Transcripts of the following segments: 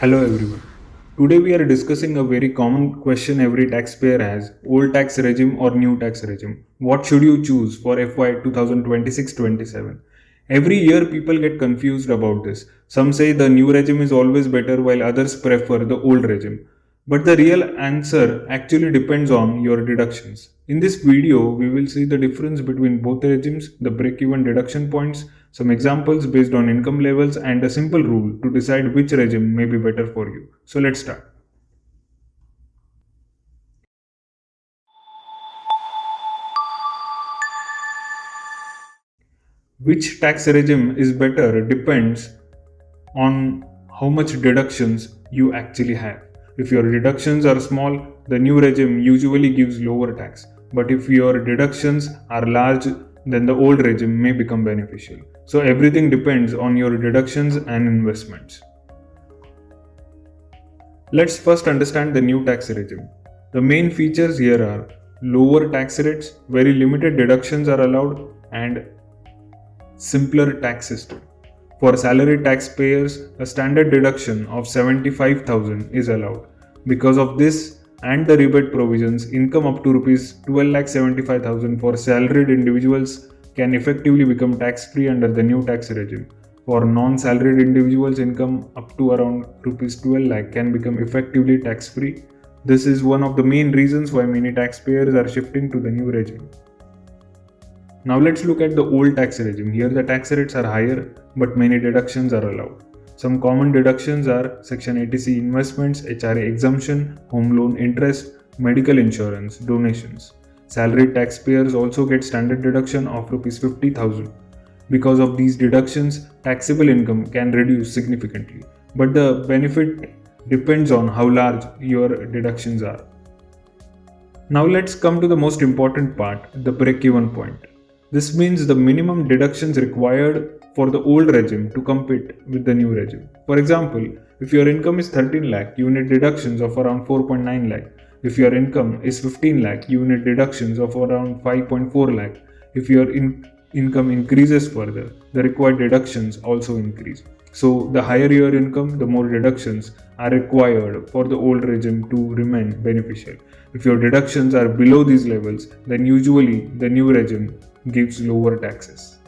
Hello everyone. Today we are discussing a very common question every taxpayer has: old tax regime or new tax regime. What should you choose for FY 2026-27? Every year people get confused about this. Some say the new regime is always better while others prefer the old regime. But the real answer actually depends on your deductions. In this video, we will see the difference between both regimes, the break-even deduction points, some examples based on income levels, and a simple rule to decide which regime may be better for you. So let's start. Which tax regime is better depends on how much deductions you actually have. If your deductions are small, the new regime usually gives lower tax. But if your deductions are large, then the old regime may become beneficial. So everything depends on your deductions and investments. Let's first understand the new tax regime. The main features here are lower tax rates, very limited deductions are allowed, and simpler tax system. For salaried taxpayers, a standard deduction of 75,000 is allowed. Because of this and the rebate provisions, income up to Rs 12,75,000 for salaried individuals can effectively become tax-free under the new tax regime. For non-salaried individuals, income up to around Rs 12 lakh can become effectively tax-free. This is one of the main reasons why many taxpayers are shifting to the new regime. Now let's look at the old tax regime. Here the tax rates are higher, but many deductions are allowed. Some common deductions are Section 80C investments, HRA exemption, home loan interest, medical insurance, donations. Salaried taxpayers also get standard deduction of Rs 50,000. Because of these deductions, taxable income can reduce significantly. But the benefit depends on how large your deductions are. Now let's come to the most important part, the break-even point. This means the minimum deductions required for the old regime to compete with the new regime. For example, if your income is 13 lakh, you need deductions of around 4.9 lakh. If your income is 15 lakh, you need deductions of around 5.4 lakh. If your income increases further, the required deductions also increase. So the higher your income, the more deductions are required for the old regime to remain beneficial. If your deductions are below these levels, then usually the new regime gives lower taxes.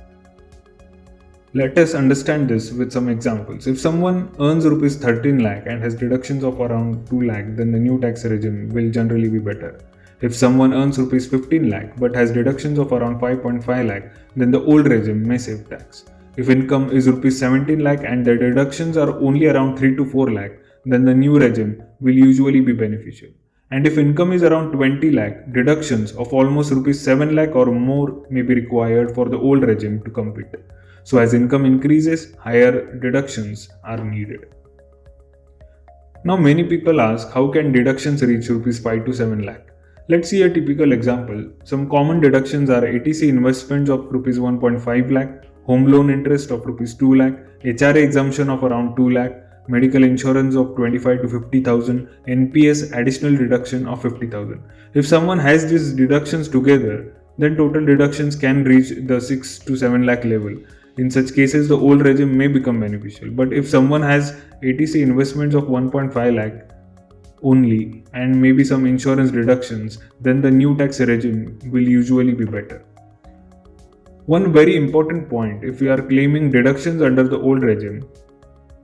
Let us understand this with some examples. If someone earns Rs 13 lakh and has deductions of around 2 lakh, then the new tax regime will generally be better. If someone earns Rs 15 lakh but has deductions of around 5.5 lakh, then the old regime may save tax. If income is Rs 17 lakh and the deductions are only around 3 to 4 lakh, then the new regime will usually be beneficial. And if income is around 20 lakh, deductions of almost Rs 7 lakh or more may be required for the old regime to compete. So as income increases, higher deductions are needed. Now many people ask, how can deductions reach Rs 5 to 7 lakh? Let's see a typical example. Some common deductions are 80C investments of Rs 1.5 lakh, home loan interest of Rs 2 lakh, HRA exemption of around 2 lakh, medical insurance of 25 to 50,000, NPS additional deduction of 50,000. If someone has these deductions together, then total deductions can reach the 6 to 7 lakh level. In such cases, the old regime may become beneficial. But if someone has 80C investments of 1.5 lakh only and maybe some insurance deductions, then the new tax regime will usually be better. One very important point, if you are claiming deductions under the old regime,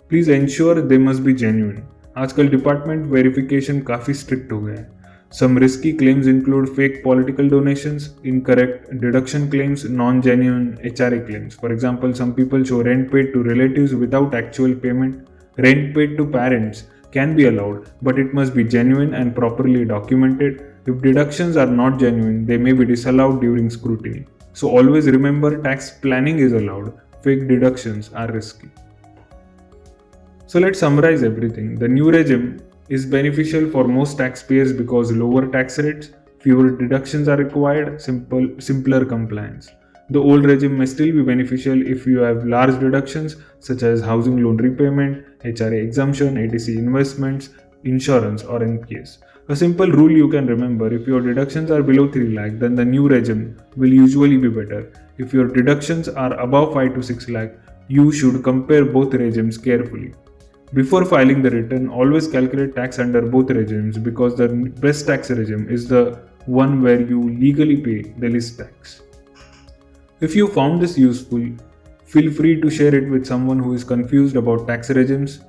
please ensure they must be genuine. आजकल department verification काफ़ी strict हो गया है. Some risky claims include fake political donations, incorrect deduction claims, non-genuine HRA claims. For example, some people show rent paid to relatives without actual payment. Rent paid to parents can be allowed, but it must be genuine and properly documented. If deductions are not genuine, they may be disallowed during scrutiny. So always remember, tax planning is allowed. Fake deductions are risky. So let's summarize everything. The new regime is beneficial for most taxpayers because lower tax rates, fewer deductions are required, simpler compliance. The old regime may still be beneficial if you have large deductions such as housing loan repayment, HRA exemption, 80C investments, insurance or NPS. A simple rule you can remember: if your deductions are below 3 lakh, then the new regime will usually be better. If your deductions are above 5 to 6 lakh, you should compare both regimes carefully. Before filing the return, always calculate tax under both regimes because the best tax regime is the one where you legally pay the least tax. If you found this useful, feel free to share it with someone who is confused about tax regimes.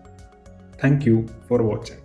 Thank you for watching.